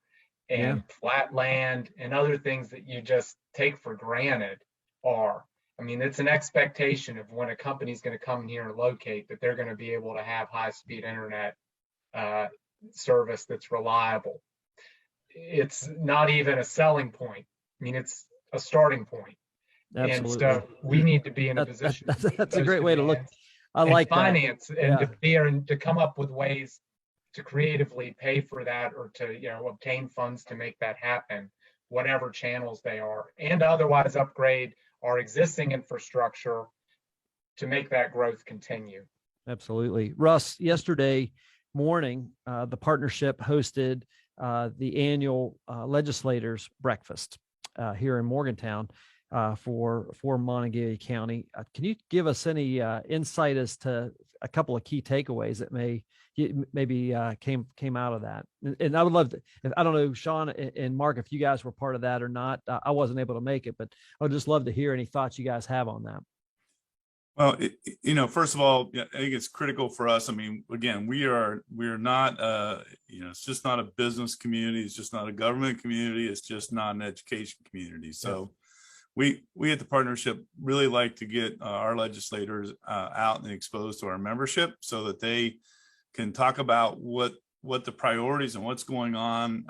and flat land and other things that you just take for granted are. I mean, it's an expectation of when a company's going to come here and locate, that they're going to be able to have high-speed internet service that's reliable. It's not even a selling point. I mean, it's a starting point. Absolutely. And so we need to be in a position. That's a great way to look. I like finance that. And to come up with ways to creatively pay for that, or to obtain funds to make that happen, whatever channels they are, and otherwise upgrade our existing infrastructure to make that growth continue. Absolutely. Russ, yesterday morning, the partnership hosted the annual legislators breakfast here in Morgantown for Montague County. Can you give us any insight as to a couple of key takeaways that maybe came out of that? And I would love to, I don't know, Sean and Mark, if you guys were part of that or not. I wasn't able to make it, but I would just love to hear any thoughts you guys have on that. Well, first of all, I think it's critical for us. I mean, again, we're not, it's just not a business community. It's just not a government community. It's just not an education community. So we at the partnership really like to get our legislators out and exposed to our membership, so that they can talk about what the priorities and what's going on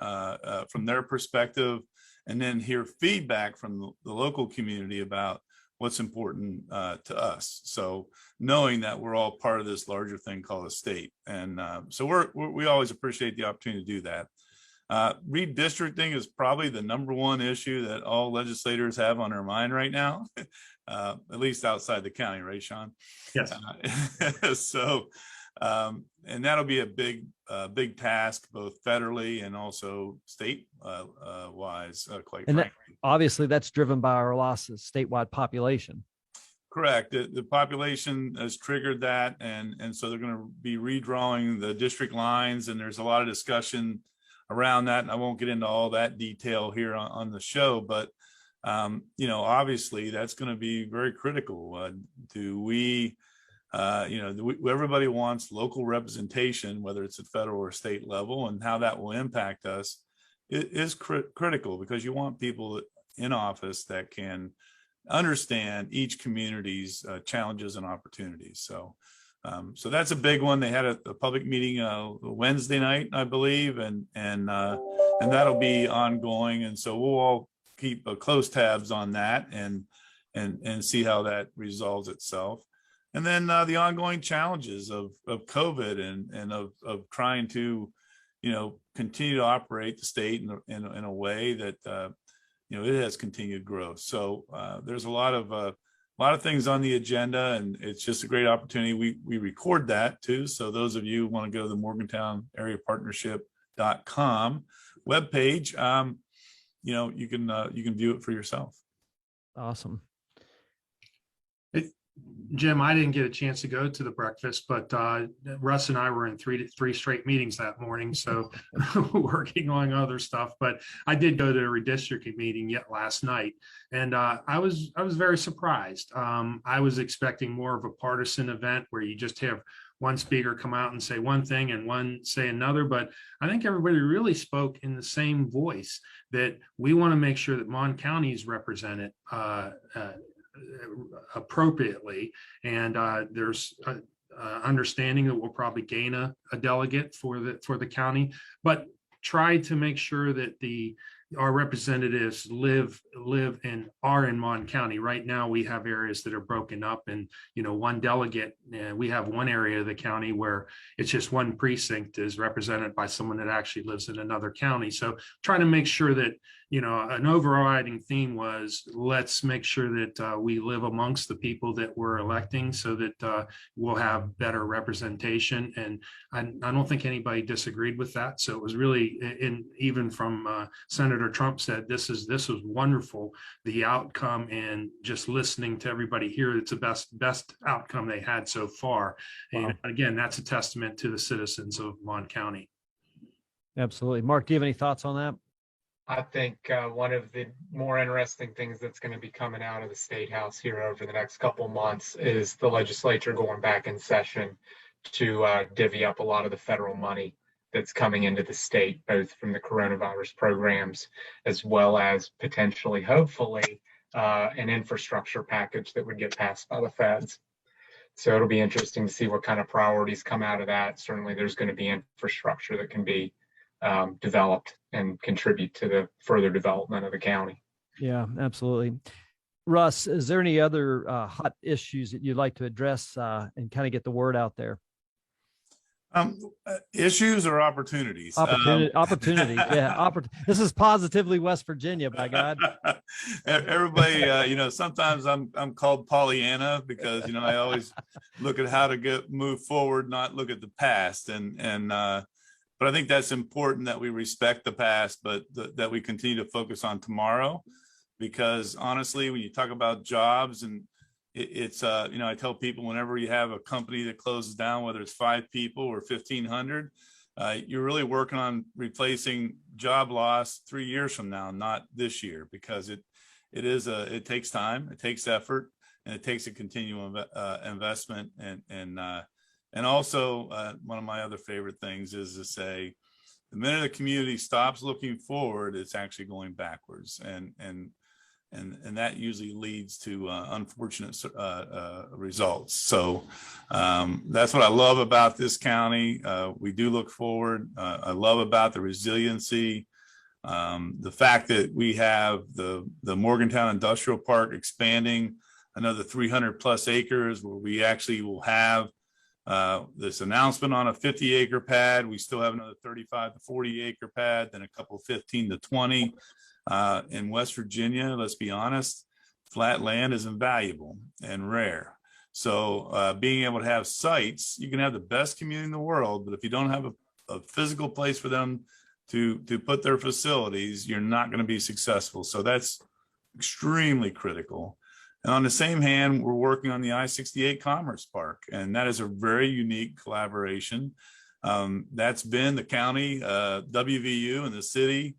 from their perspective, and then hear feedback from the local community about what's important to us. So knowing that we're all part of this larger thing called a state. And so we always appreciate the opportunity to do that. Redistricting is probably the number 1 issue that all legislators have on their mind right now, at least outside the county, right, Sean? Yes. And that'll be a big task, both federally and also state wise, quite frankly. Obviously, that's driven by our loss of statewide population. Correct. The population has triggered that, and so they're going to be redrawing the district lines, and there's a lot of discussion around that. And I won't get into all that detail here on the show, but obviously that's going to be very critical. Everybody wants local representation, whether it's at federal or state level, and how that will impact us is critical, because you want people in office that can understand each community's challenges and opportunities. So that's a big one. They had a public meeting Wednesday night, I believe, and that'll be ongoing. And so we'll all keep close tabs on that and see how that resolves itself. And then the ongoing challenges of COVID and of trying to, continue to operate the state in a way that, it has continued growth. So there's a lot of things on the agenda, and it's just a great opportunity. We record that too. So those of you who want to go to the Morgantown Area Partnership.com webpage, you can view it for yourself. Awesome. Jim, I didn't get a chance to go to the breakfast, but Russ and I were in three straight meetings that morning, so working on other stuff. But I did go to a redistricting meeting yet last night, and I was very surprised. I was expecting more of a partisan event where you just have one speaker come out and say one thing and one say another, but I think everybody really spoke in the same voice, that we want to make sure that Mon County is represented appropriately, and there's understanding that we'll probably gain a delegate for the county, but try to make sure that our representatives live and are in Mon County. Right now, we have areas that are broken up, and one delegate. We have one area of the county where it's just one precinct is represented by someone that actually lives in another county. So, trying to make sure that an overriding theme was, let's make sure that we live amongst the people that we're electing, so that we'll have better representation. And I don't think anybody disagreed with that. So it was really, even from Senator Trump said, this was wonderful, the outcome, and just listening to everybody here, it's the best outcome they had so far. Wow. And again, that's a testament to the citizens of Mon County. Absolutely. Mark, do you have any thoughts on that? I think one of the more interesting things that's going to be coming out of the State House here over the next couple months is the legislature going back in session to divvy up a lot of the federal money that's coming into the state, both from the coronavirus programs, as well as potentially, hopefully, an infrastructure package that would get passed by the feds. So it'll be interesting to see what kind of priorities come out of that. Certainly there's going to be infrastructure that can be developed and contribute to the further development of the county. Yeah, absolutely. Russ, is there any other hot issues that you'd like to address and kind of get the word out there? Issues or opportunities? Opportunity. Yeah. This is positively West Virginia, by God. Everybody, sometimes I'm called Pollyanna because, I always look at how to move forward, not look at the past. But I think that's important, that we respect the past, but that we continue to focus on tomorrow, because honestly, when you talk about jobs, and it's I tell people, whenever you have a company that closes down, whether it's 5 people or 1,500, you're really working on replacing job loss 3 years from now, not this year, because it takes time, it takes effort, and it takes a continual investment. And also, one of my other favorite things is to say, the minute the community stops looking forward, it's actually going backwards, and that usually leads to unfortunate results. So that's what I love about this county. We do look forward. I love about the resiliency, the fact that we have the Morgantown Industrial Park expanding another 300 plus acres, where we actually will have this announcement on a 50-acre pad. We still have another 35 to 40 acre pad, then a couple 15 to 20. In West Virginia, let's be honest, flat land is invaluable and rare. So being able to have sites, you can have the best community in the world, but if you don't have a physical place for them to put their facilities, you're not going to be successful. So that's extremely critical. And on the same hand, we're working on the I-68 Commerce Park, and that is a very unique collaboration. That's been the county, WVU and the city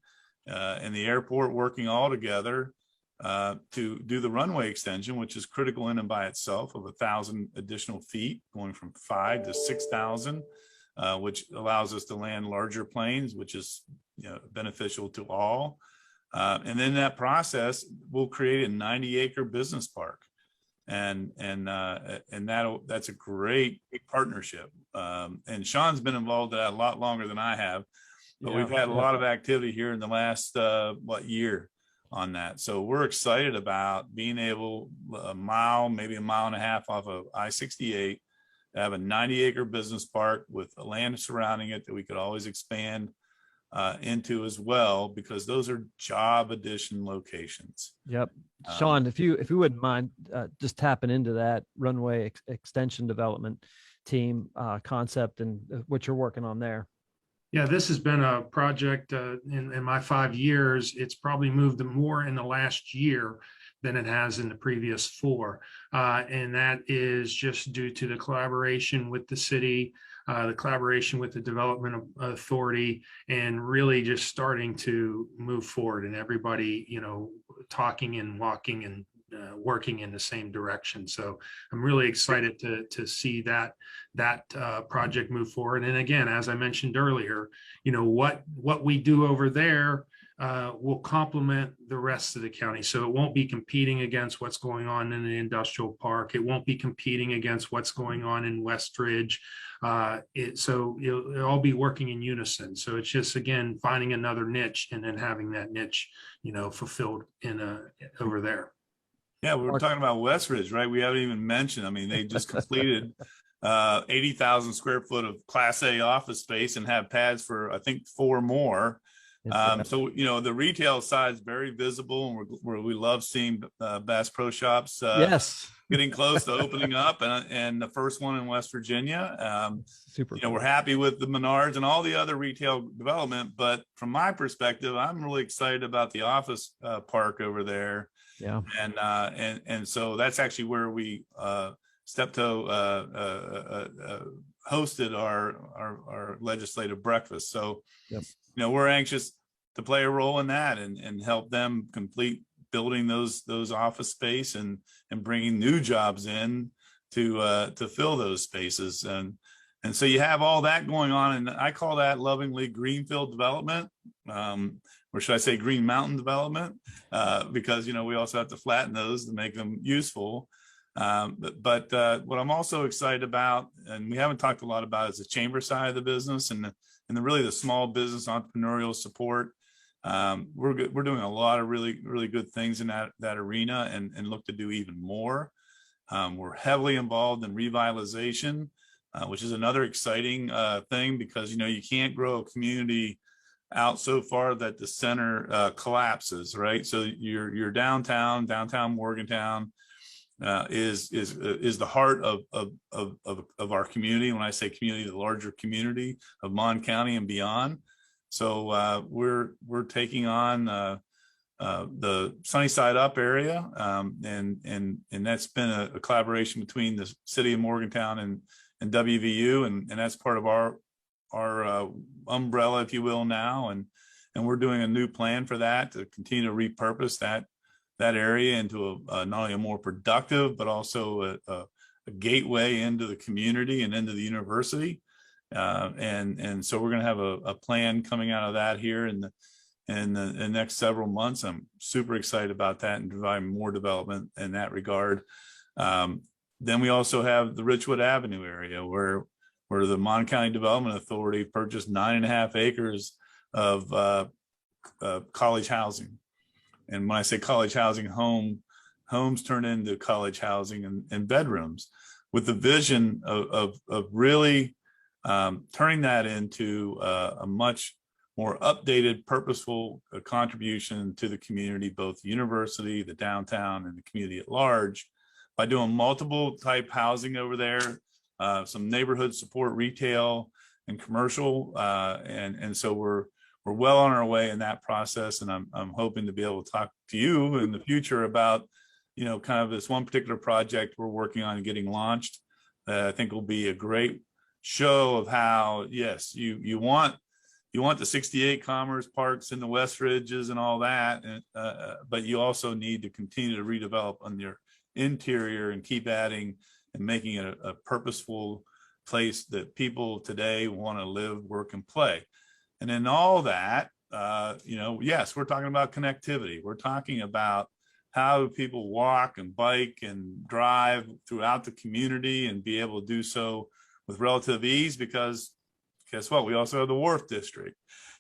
and the airport working all together to do the runway extension, which is critical in and by itself, of 1,000 additional feet, going from 5 to 6,000, which allows us to land larger planes, which is beneficial to all. And then that process will create a 90-acre business park, and that's a great partnership. And Sean's been involved in that a lot longer than I have, but we've had a lot of activity here in the last year on that. So we're excited about being able a mile, maybe a mile and a half off of I-68 to have a 90-acre business park with land surrounding it that we could always expand into as well, because those are job addition locations. Yep. Sean, if you wouldn't mind just tapping into that runway extension development team concept and what you're working on there. Yeah, this has been a project in my 5 years. It's probably moved more in the last year than it has in the previous 4. And that is just due to the collaboration with the city, the collaboration with the development authority, and really just starting to move forward, and everybody, talking and walking and working in the same direction. So I'm really excited to see that project move forward. And again, as I mentioned earlier, what we do over there will complement the rest of the county. So it won't be competing against what's going on in the industrial park. It won't be competing against what's going on in Westridge. So it'll all be working in unison. So it's just, again, finding another niche and then having that niche, fulfilled over there. Yeah, we were talking about Westridge, right? We haven't even mentioned, they just completed 80,000 square foot of Class A office space and have pads for, I think, 4 more. So, the retail side is very visible, and we love seeing Bass Pro Shops yes, getting close to opening up, and the first one in West Virginia. Super. We're happy with the Menards and all the other retail development, but from my perspective, I'm really excited about the office park over there. Yeah. And so that's actually where we Steptoe hosted our legislative breakfast. So, yep. We're anxious to play a role in that and help them complete building those office space and bringing new jobs in to fill those spaces. And so you have all that going on, and I call that lovingly greenfield development. Or should I say Green Mountain development, because, we also have to flatten those to make them useful. But what I'm also excited about, and we haven't talked a lot about, is the chamber side of the business and really the small business entrepreneurial support. We're doing a lot of really, really good things in that arena and look to do even more. We're heavily involved in revitalization, which is another exciting thing, because, you can't grow a community out so far that the center collapses, right? So your downtown Morgantown is the heart of our community. When I say community, the larger community of Mon County and beyond. So we're taking on the Sunnyside Up area, and that's been a collaboration between the city of Morgantown and WVU, and that's part of our umbrella, if you will, now, and we're doing a new plan for that to continue to repurpose that area into not only a more productive but also a gateway into the community and into the university, and so we're going to have a plan coming out of that here in the next several months. I'm super excited about that and providing more development in that regard. Then we also have the Richwood Avenue area where the Mon County Development Authority purchased 9.5 acres of college housing. And when I say college housing, homes turn into college housing and bedrooms, with the vision of really turning that into a much more updated, purposeful contribution to the community, both the university, the downtown, and the community at large, by doing multiple type housing over there. Some neighborhood support, retail, and commercial, and so we're well on our way in that process. And I'm hoping to be able to talk to you in the future about, kind of this one particular project we're working on and getting launched. I think will be a great show of how, yes, you want the 68 commerce parks in the West Ridges and all that, and, but you also need to continue to redevelop on your interior and keep adding and making it a purposeful place that people today want to live, work, and play. And in all that, yes, we're talking about connectivity. We're talking about how people walk and bike and drive throughout the community and be able to do so with relative ease, because guess what? We also have the Wharf District,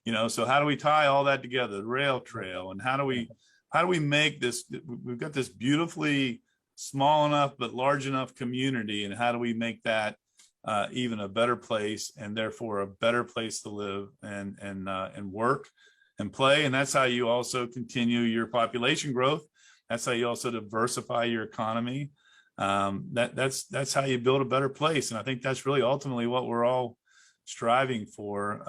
so how do we tie all that together, the rail trail, and how do we make this, we've got this beautifully small enough but large enough community, and how do we make that even a better place, and therefore a better place to live and work and play. And that's how you also continue your population growth. That's how you also diversify your economy. That's how you build a better place. And I think that's really ultimately what we're all striving for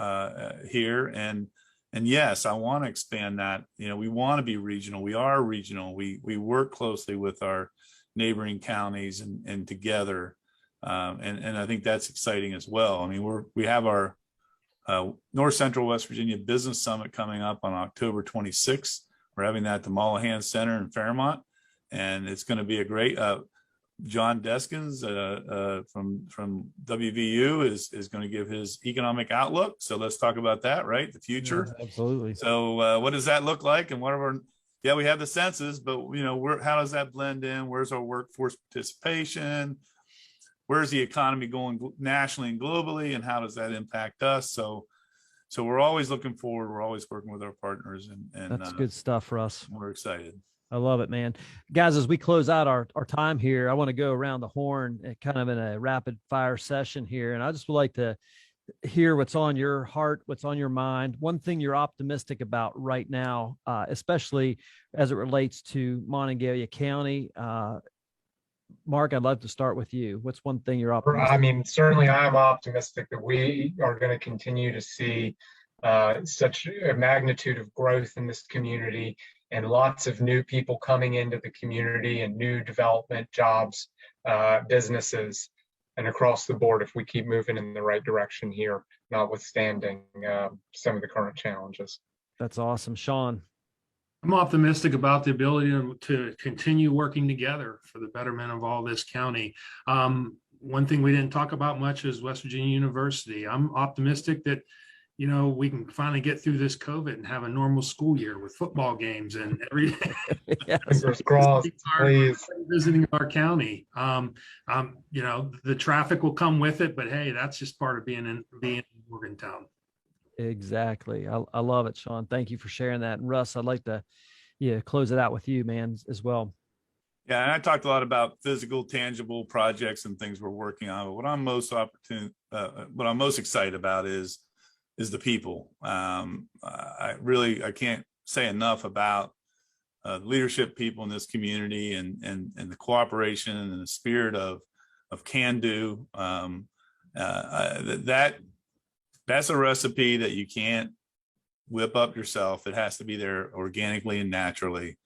here. And yes, I want to expand that. We want to be regional. We are regional. We work closely with our neighboring counties and together. And I think that's exciting as well. I mean, we have our North Central West Virginia Business Summit coming up on October 26th. We're having that at the Mullahan Center in Fairmont, and it's going to be a great. John Deskins from WVU is going to give his economic outlook. So let's talk about that, right? The future. Yeah, absolutely. So what does that look like? And what are our? Yeah, we have the census, but how does that blend in? Where's our workforce participation? Where's the economy going nationally and globally, and how does that impact us? So we're always looking forward. We're always working with our partners, and that's good stuff, Russ. We're excited. I love it, man. Guys, as we close out our time here, I want to go around the horn kind of in a rapid fire session here. And I just would like to hear what's on your heart, what's on your mind. One thing you're optimistic about right now, especially as it relates to Monongalia County. Mark, I'd love to start with you. What's one thing you're optimistic? I mean, certainly I'm optimistic that we are going to continue to see such a magnitude of growth in this community, and lots of new people coming into the community, and new development, jobs, businesses, and across the board if we keep moving in the right direction here, notwithstanding some of the current challenges. That's awesome. Sean? I'm optimistic about the ability to continue working together for the betterment of all this county. One thing we didn't talk about much is West Virginia University. I'm optimistic that we can finally get through this COVID and have a normal school year with football games and every day. Fingers crossed, please. Visiting our county. The traffic will come with it, but hey, that's just part of being in Morgantown. Exactly. I love it, Sean. Thank you for sharing that. And Russ, I'd like to close it out with you, man, as well. Yeah, and I talked a lot about physical, tangible projects and things we're working on. But what I'm most excited about is the people. I can't say enough about leadership people in this community and the cooperation and the spirit of can do. That's a recipe that you can't whip up yourself. It has to be there organically and naturally.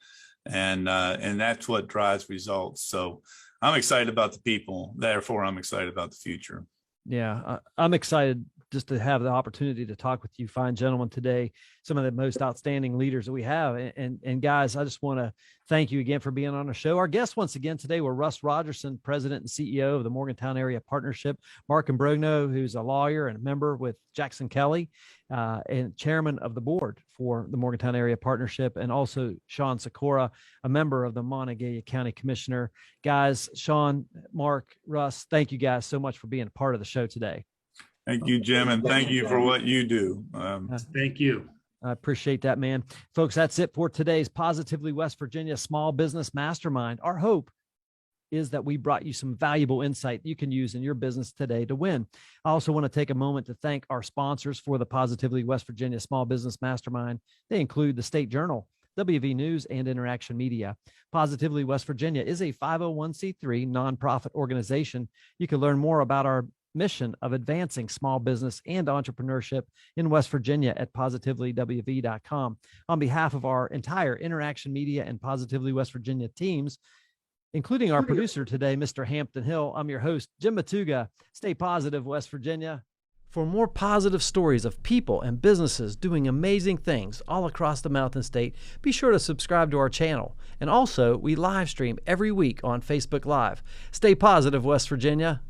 And that's what drives results. So I'm excited about the people. Therefore, I'm excited about the future. Yeah, I'm excited just to have the opportunity to talk with you fine gentlemen today, some of the most outstanding leaders that we have. And guys, I just want to thank you again for being on our show. Our guests once again today were Russ Rogerson, President and CEO of the Morgantown Area Partnership, Mark Imbrogno, who's a lawyer and a member with Jackson Kelly, and chairman of the board for the Morgantown Area Partnership, and also Sean Sikora, a member of the Monongalia County Commissioner. Guys, Sean, Mark, Russ, thank you guys so much for being a part of the show today. Thank you, Jim, and thank you for what you do. Thank you. I appreciate that, man. Folks, that's it for today's Positively West Virginia Small Business Mastermind. Our hope is that we brought you some valuable insight you can use in your business today to win. I also want to take a moment to thank our sponsors for the Positively West Virginia Small Business Mastermind. They include the State Journal, WV News, and Interaction Media. Positively West Virginia is a 501c3 nonprofit organization. You can learn more about our mission of advancing small business and entrepreneurship in West Virginia at positivelywv.com. On behalf of our entire Interaction Media and Positively West Virginia teams, including our producer today, Mr. Hampton Hill. I'm your host, Jim Matuga. Stay positive, West Virginia. For more positive stories of people and businesses doing amazing things all across the Mountain State, be sure to subscribe to our channel. And also, we live stream every week on Facebook Live. Stay positive, West Virginia.